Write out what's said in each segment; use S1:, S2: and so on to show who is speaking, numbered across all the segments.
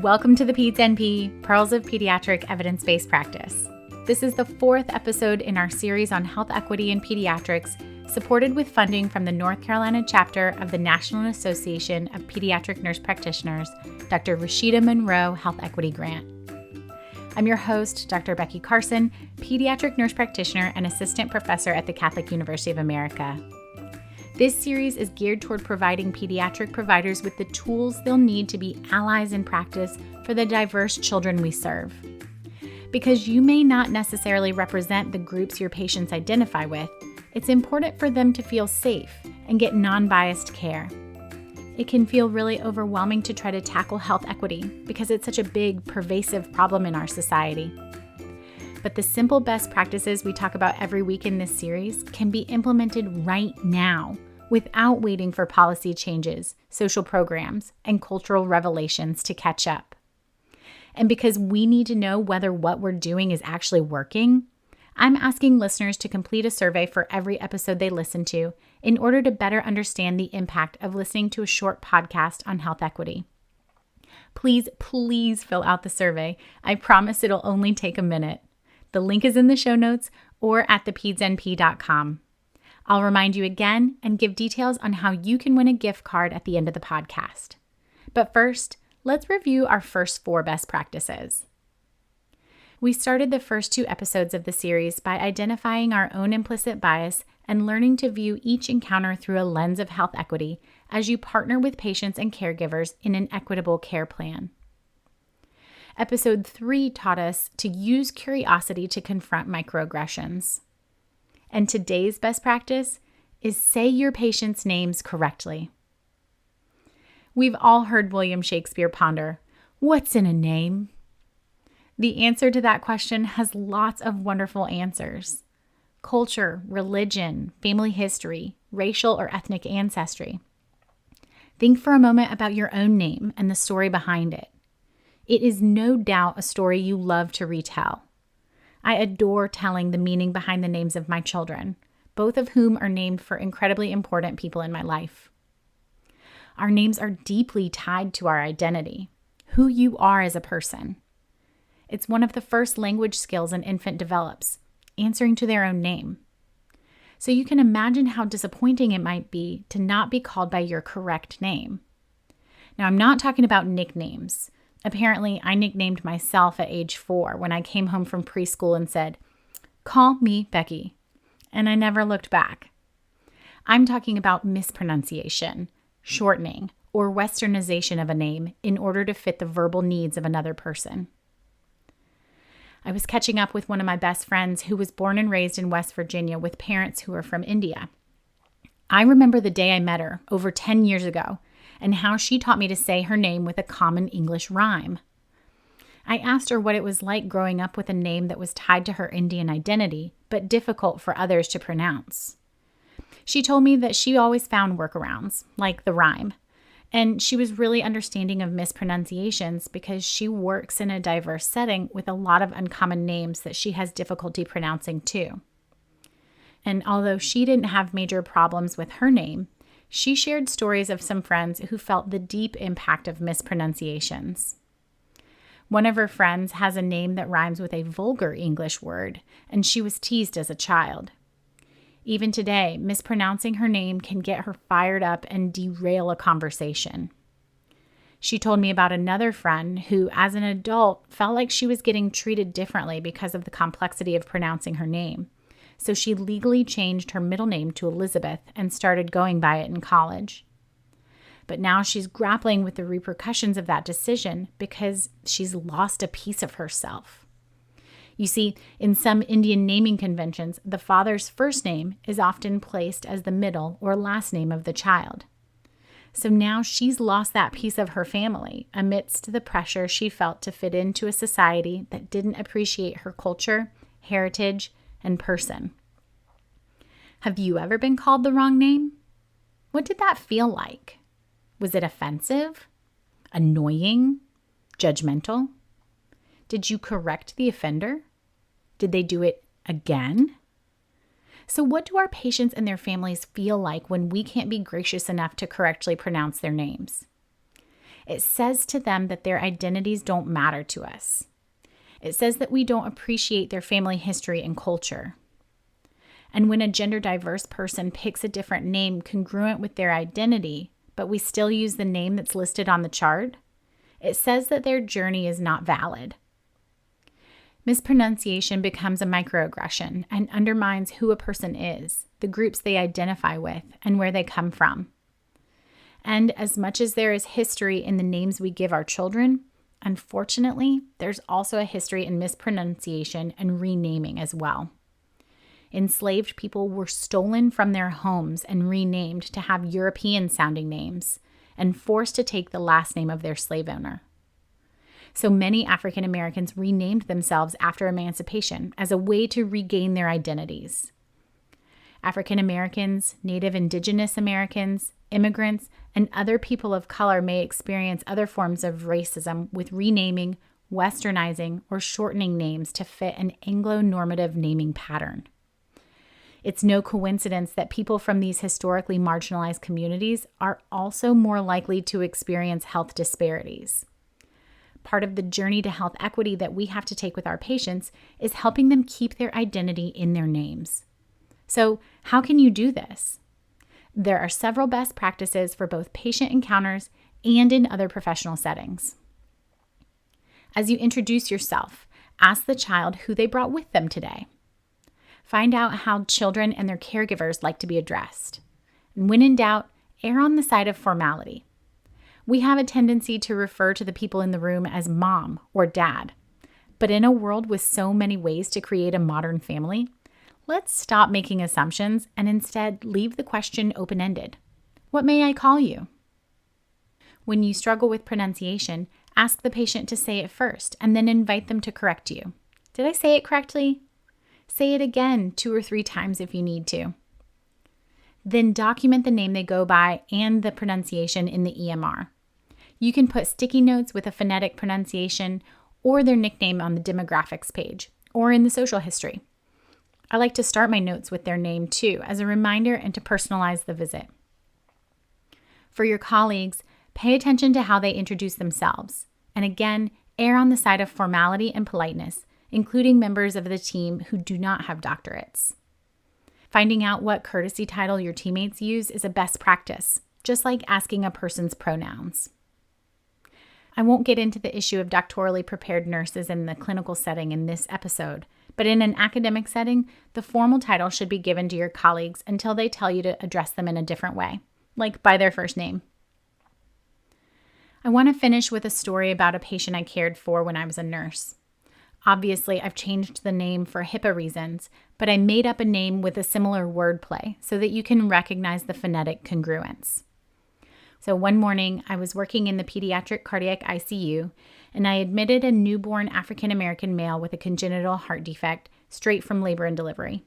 S1: Welcome to the Peds NP, Pearls of Pediatric Evidence-Based Practice. This is the fourth episode in our series on health equity in pediatrics, supported with funding from the North Carolina chapter of the National Association of Pediatric Nurse Practitioners, Dr. Rashida Monroe Health Equity Grant. I'm your host, Dr. Becky Carson, pediatric nurse practitioner and assistant professor at the Catholic University of America. This series is geared toward providing pediatric providers with the tools they'll need to be allies in practice for the diverse children we serve. Because you may not necessarily represent the groups your patients identify with, it's important for them to feel safe and get non-biased care. It can feel really overwhelming to try to tackle health equity because it's such a big, pervasive problem in our society. But the simple best practices we talk about every week in this series can be implemented right now without waiting for policy changes, social programs, and cultural revelations to catch up. And because we need to know whether what we're doing is actually working, I'm asking listeners to complete a survey for every episode they listen to in order to better understand the impact of listening to a short podcast on health equity. Please fill out the survey. I promise it'll only take a minute. The link is in the show notes or at thepedsnp.com. I'll remind you again and give details on how you can win a gift card at the end of the podcast. But first, let's review our first 4 best practices. We started the first 2 episodes of the series by identifying our own implicit bias and learning to view each encounter through a lens of health equity as you partner with patients and caregivers in an equitable care plan. Episode 3 taught us to use curiosity to confront microaggressions. And today's best practice is say your patients' names correctly. We've all heard William Shakespeare ponder, "What's in a name?" The answer to that question has lots of wonderful answers. Culture, religion, family history, racial or ethnic ancestry. Think for a moment about your own name and the story behind it. It is no doubt a story you love to retell. I adore telling the meaning behind the names of my children, both of whom are named for incredibly important people in my life. Our names are deeply tied to our identity, who you are as a person. It's one of the first language skills an infant develops, answering to their own name. So you can imagine how disappointing it might be to not be called by your correct name. Now, I'm not talking about nicknames. Apparently, I nicknamed myself at age 4 when I came home from preschool and said, "Call me Becky," and I never looked back. I'm talking about mispronunciation, shortening, or westernization of a name in order to fit the verbal needs of another person. I was catching up with one of my best friends who was born and raised in West Virginia with parents who are from India. I remember the day I met her over 10 years ago and how she taught me to say her name with a common English rhyme. I asked her what it was like growing up with a name that was tied to her Indian identity, but difficult for others to pronounce. She told me that she always found workarounds, like the rhyme, and she was really understanding of mispronunciations because she works in a diverse setting with a lot of uncommon names that she has difficulty pronouncing too. And although she didn't have major problems with her name, she shared stories of some friends who felt the deep impact of mispronunciations. One of her friends has a name that rhymes with a vulgar English word, and she was teased as a child. Even today, mispronouncing her name can get her fired up and derail a conversation. She told me about another friend who, as an adult, felt like she was getting treated differently because of the complexity of pronouncing her name. So she legally changed her middle name to Elizabeth and started going by it in college. But now she's grappling with the repercussions of that decision because she's lost a piece of herself. You see, in some Indian naming conventions, the father's first name is often placed as the middle or last name of the child. So now she's lost that piece of her family amidst the pressure she felt to fit into a society that didn't appreciate her culture, heritage, and person. Have you ever been called the wrong name? What did that feel like? Was it offensive? Annoying? Judgmental? Did you correct the offender? Did they do it again? So what do our patients and their families feel like when we can't be gracious enough to correctly pronounce their names? It says to them that their identities don't matter to us. It says that we don't appreciate their family history and culture. And when a gender diverse person picks a different name congruent with their identity, but we still use the name that's listed on the chart, it says that their journey is not valid. Mispronunciation becomes a microaggression and undermines who a person is, the groups they identify with, and where they come from. And as much as there is history in the names we give our children, unfortunately, there's also a history in mispronunciation and renaming as well. Enslaved people were stolen from their homes and renamed to have European-sounding names and forced to take the last name of their slave owner. So many African Americans renamed themselves after emancipation as a way to regain their identities. African Americans, Native Indigenous Americans, immigrants, and other people of color may experience other forms of racism with renaming, westernizing, or shortening names to fit an Anglo-normative naming pattern. It's no coincidence that people from these historically marginalized communities are also more likely to experience health disparities. Part of the journey to health equity that we have to take with our patients is helping them keep their identity in their names. So, how can you do this? There are several best practices for both patient encounters and in other professional settings. As you introduce yourself, ask the child who they brought with them today. Find out how children and their caregivers like to be addressed. And when in doubt, err on the side of formality. We have a tendency to refer to the people in the room as mom or dad. But in a world with so many ways to create a modern family, let's stop making assumptions and instead leave the question open-ended. What may I call you? When you struggle with pronunciation, ask the patient to say it first and then invite them to correct you. Did I say it correctly? Say it again 2 or 3 times if you need to. Then document the name they go by and the pronunciation in the EMR. You can put sticky notes with a phonetic pronunciation or their nickname on the demographics page or in the social history. I like to start my notes with their name too, as a reminder and to personalize the visit. For your colleagues, pay attention to how they introduce themselves. And again, err on the side of formality and politeness, including members of the team who do not have doctorates. Finding out what courtesy title your teammates use is a best practice, just like asking a person's pronouns. I won't get into the issue of doctorally prepared nurses in the clinical setting in this episode, but in an academic setting, the formal title should be given to your colleagues until they tell you to address them in a different way, like by their first name. I want to finish with a story about a patient I cared for when I was a nurse. Obviously, I've changed the name for HIPAA reasons, but I made up a name with a similar wordplay so that you can recognize the phonetic congruence. So one morning, I was working in the pediatric cardiac ICU, and I admitted a newborn African-American male with a congenital heart defect straight from labor and delivery.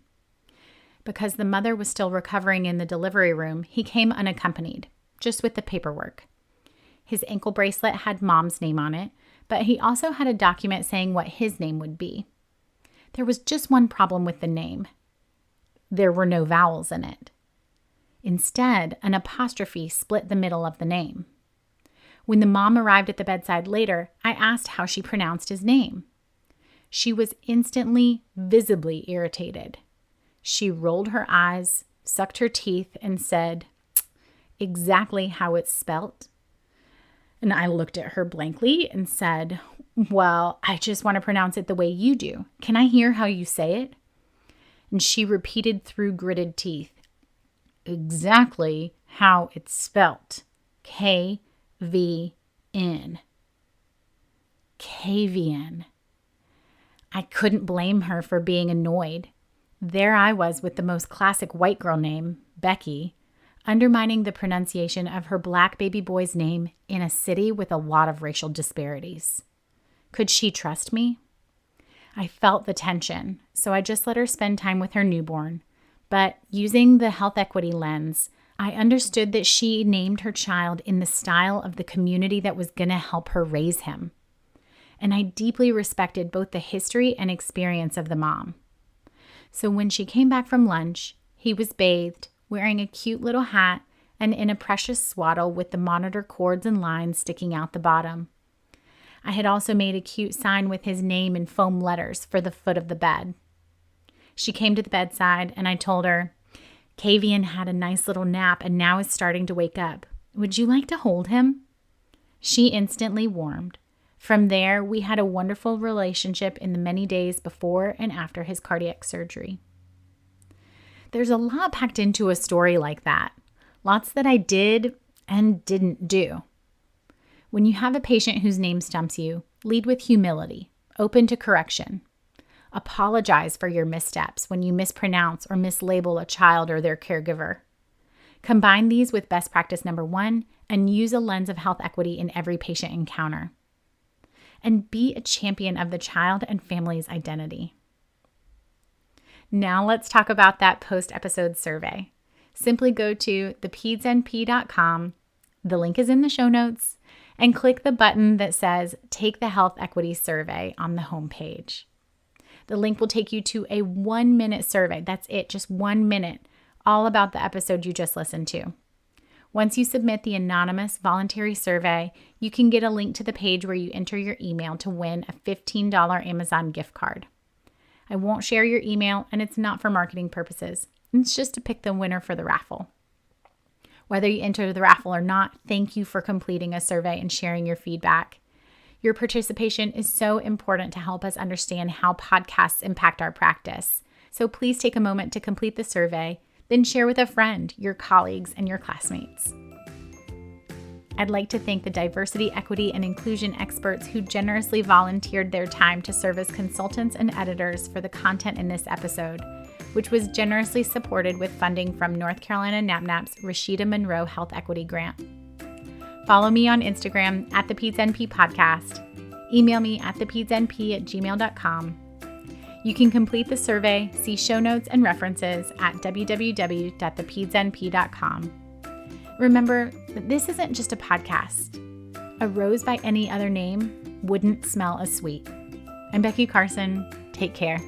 S1: Because the mother was still recovering in the delivery room, he came unaccompanied, just with the paperwork. His ankle bracelet had mom's name on it, but he also had a document saying what his name would be. There was just one problem with the name. There were no vowels in it. Instead, an apostrophe split the middle of the name. When the mom arrived at the bedside later, I asked how she pronounced his name. She was instantly, visibly irritated. She rolled her eyes, sucked her teeth, and said, "Exactly how it's spelt." And I looked at her blankly and said, "Well, I just want to pronounce it the way you do. Can I hear how you say it?" And she repeated through gritted teeth, "Exactly how it's spelt. K-V-N. Kavian." I couldn't blame her for being annoyed. There I was with the most classic white girl name, Becky, undermining the pronunciation of her black baby boy's name in a city with a lot of racial disparities. Could she trust me? I felt the tension, so I just let her spend time with her newborn. But using the health equity lens, I understood that she named her child in the style of the community that was going to help her raise him. And I deeply respected both the history and experience of the mom. So when she came back from lunch, he was bathed, wearing a cute little hat, and in a precious swaddle with the monitor cords and lines sticking out the bottom. I had also made a cute sign with his name in foam letters for the foot of the bed. She came to the bedside and I told her, "Kavian had a nice little nap and now is starting to wake up. Would you like to hold him?" She instantly warmed. From there, we had a wonderful relationship in the many days before and after his cardiac surgery. There's a lot packed into a story like that. Lots that I did and didn't do. When you have a patient whose name stumps you, lead with humility, open to correction. Apologize for your missteps when you mispronounce or mislabel a child or their caregiver. Combine these with best practice number 1 and use a lens of health equity in every patient encounter. And be a champion of the child and family's identity. Now let's talk about that post-episode survey. Simply go to thepedsnp.com, the link is in the show notes, and click the button that says Take the Health Equity Survey on the homepage. The link will take you to a 1-minute survey. That's it, just 1 minute, all about the episode you just listened to. Once you submit the anonymous voluntary survey, you can get a link to the page where you enter your email to win a $15 Amazon gift card. I won't share your email, and it's not for marketing purposes. It's just to pick the winner for the raffle. Whether you enter the raffle or not, thank you for completing a survey and sharing your feedback. Your participation is so important to help us understand how podcasts impact our practice. So please take a moment to complete the survey, then share with a friend, your colleagues, and your classmates. I'd like to thank the diversity, equity, and inclusion experts who generously volunteered their time to serve as consultants and editors for the content in this episode, which was generously supported with funding from North Carolina NAPNAP's Rashida Monroe Health Equity Grant. Follow me on Instagram at the PedsNP Podcast. Email me at thepedsnp@gmail.com. You can complete the survey, see show notes and references at www.thepedsnp.com. Remember that this isn't just a podcast. A rose by any other name wouldn't smell as sweet. I'm Becky Carson. Take care.